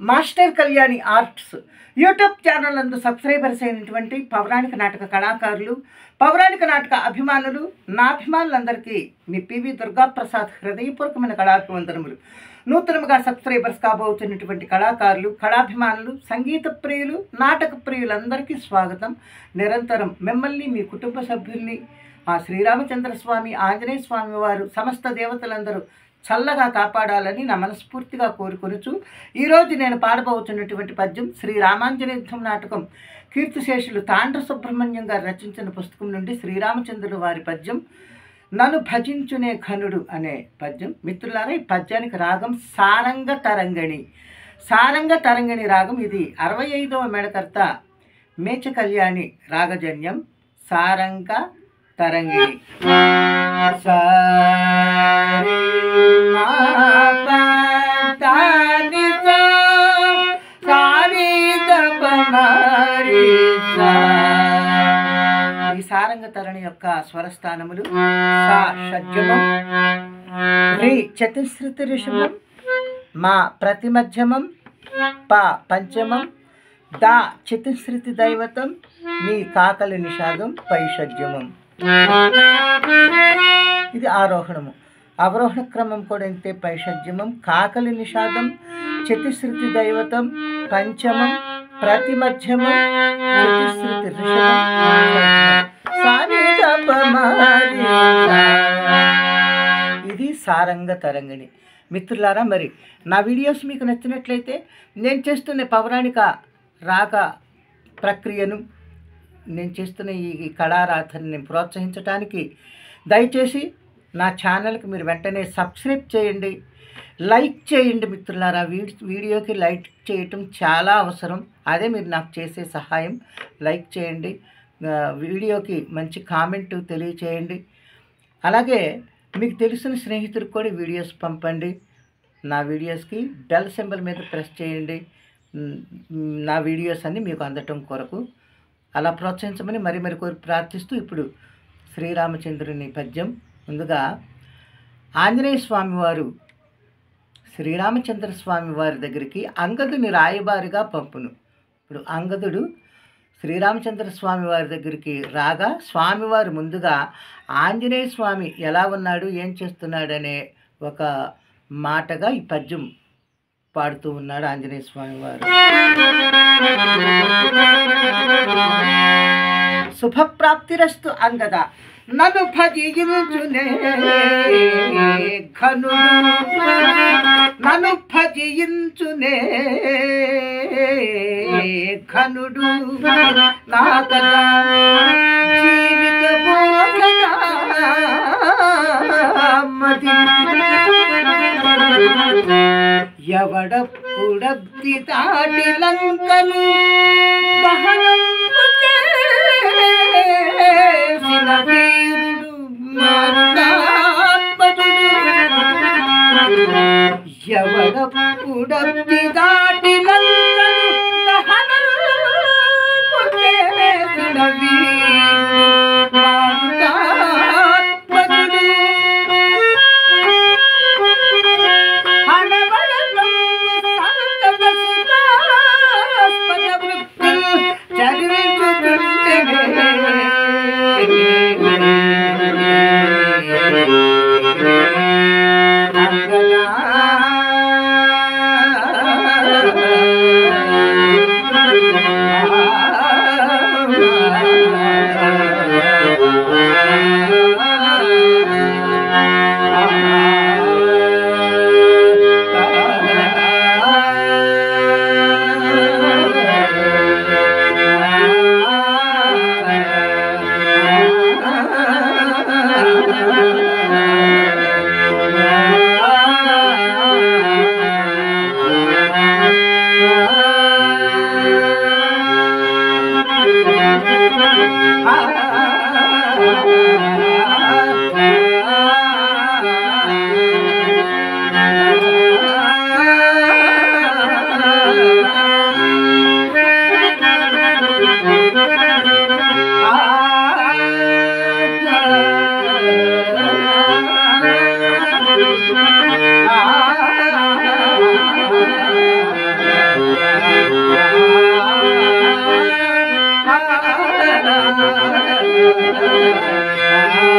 Master Kalyani arts YouTube channel నందు subscribers అయినటువంటి పౌరాణిక నాటక కళాకారులు, పౌరాణిక నాటక అభిమానులు, నా అభిమానులందరికీ మీ పివి దుర్గాప్రసాద్ హృదయపూర్వకమైన కళాభివందనములు. నూతనంగా సబ్స్క్రైబర్స్ కాబోతున్నటువంటి కళాకారులు, కళాభిమానులు, సంగీత ప్రియులు, నాటక ప్రియులందరికీ స్వాగతం. నిరంతరం మిమ్మల్ని, మీ కుటుంబ సభ్యుల్ని ఆ శ్రీరామచంద్రస్వామి, ఆంజనేయ స్వామి వారు, సమస్త దేవతలందరూ చల్లగా కాపాడాలని నా మనస్ఫూర్తిగా కోరుకొనుచు ఈరోజు నేను పాడబోతున్నటువంటి పద్యం శ్రీరామాంజనేయ యుద్ధం నాటకం కీర్తిశేషులు తాండ్ర సుబ్రహ్మణ్యం గారు రచించిన పుస్తకం నుండి శ్రీరామచంద్రుడు వారి పద్యం నన్ను భజించునే ఘనుడు అనే పద్యం. మిత్రులారా, ఈ పద్యానికి రాగం సారంగ తరంగిణి. సారంగ తరంగిణి రాగం. ఇది 65వ మేళకర్త మేచ కళ్యాణి రాగజన్యం. సారంగ తరంగిణి. ఈ సారంగ తరణి యొక్క స్వరస్థానములు సా షడ్జమం, రి చతుశ్రుతి ఋషభం, మా ప్రతిమధ్యమం, ప పంచమం, దా చతుశ్రుతి దైవతం, మీ కాకలి నిషాదం పై షడ్జమం. ఇది ఆరోహణము. అవరోహణ క్రమం కూడా ఇంతే. పై షడ్జమం, కాకలి నిషాదం, చతుశ్రుతి దైవతం, పంచమం, ప్రతిమధ్యమం, చతుశ్రుతి ఋషభం. ఇది సారంగ తరంగిణి. మిత్రులారా, మరి నా వీడియోస్ మీకు నచ్చినట్లయితే నేను చేస్తున్న పౌరాణిక రాగ ప్రక్రియను, నేను చేస్తున్న ఈ కళారాధనని ప్రోత్సహించడానికి దయచేసి నా ఛానల్కి మీరు వెంటనే సబ్స్క్రైబ్ చేయండి, లైక్ చేయండి. మిత్రులారా, వీడియోకి లైక్ చేయటం చాలా అవసరం. అదే మీరు నాకు చేసే సహాయం. లైక్ చేయండి, వీడియోకి మంచి కామెంట్ తెలియచేయండి. అలాగే మీకు తెలిసిన స్నేహితులకు కూడా వీడియోస్ పంపండి. నా వీడియోస్కి బెల్ సింబల్ మీద ప్రెస్ చేయండి. నా వీడియోస్ అన్నీ మీకు అందటం కొరకు అలా ప్రోత్సహించమని మరి కోరి ప్రార్థిస్తూ ఇప్పుడు శ్రీరామచంద్రుని పద్యం. ముందుగా ఆంజనేయ స్వామి వారు శ్రీరామచంద్ర స్వామి వారి దగ్గరికి అంగదుని రాయబారిగా పంపును. ఇప్పుడు అంగదుడు శ్రీరామచంద్ర స్వామి వారి దగ్గరికి రాగా స్వామివారు ముందుగా ఆంజనేయ స్వామి ఎలా ఉన్నాడు, ఏం చేస్తున్నాడనే ఒక మాటగా ఈ పద్యం పాడుతూ ఉన్నాడు ఆంజనేయ స్వామి వారు. శుభప్రాప్తిరస్తు అంగద, నన్ను భజించునే ఘనుడు, నన్ను భజించునే ఘనుడు, నా కదా జీవిత ఎవడప్పుడబ్ది తాటి లంకను దహనము చేసిన వీరుడు మారుతాత్మజుడు. ఎవడప్పుడబ్ది తాటి లంకను దహనము చేసిన వీరుడు మారుతాత్మజుడు. ఆ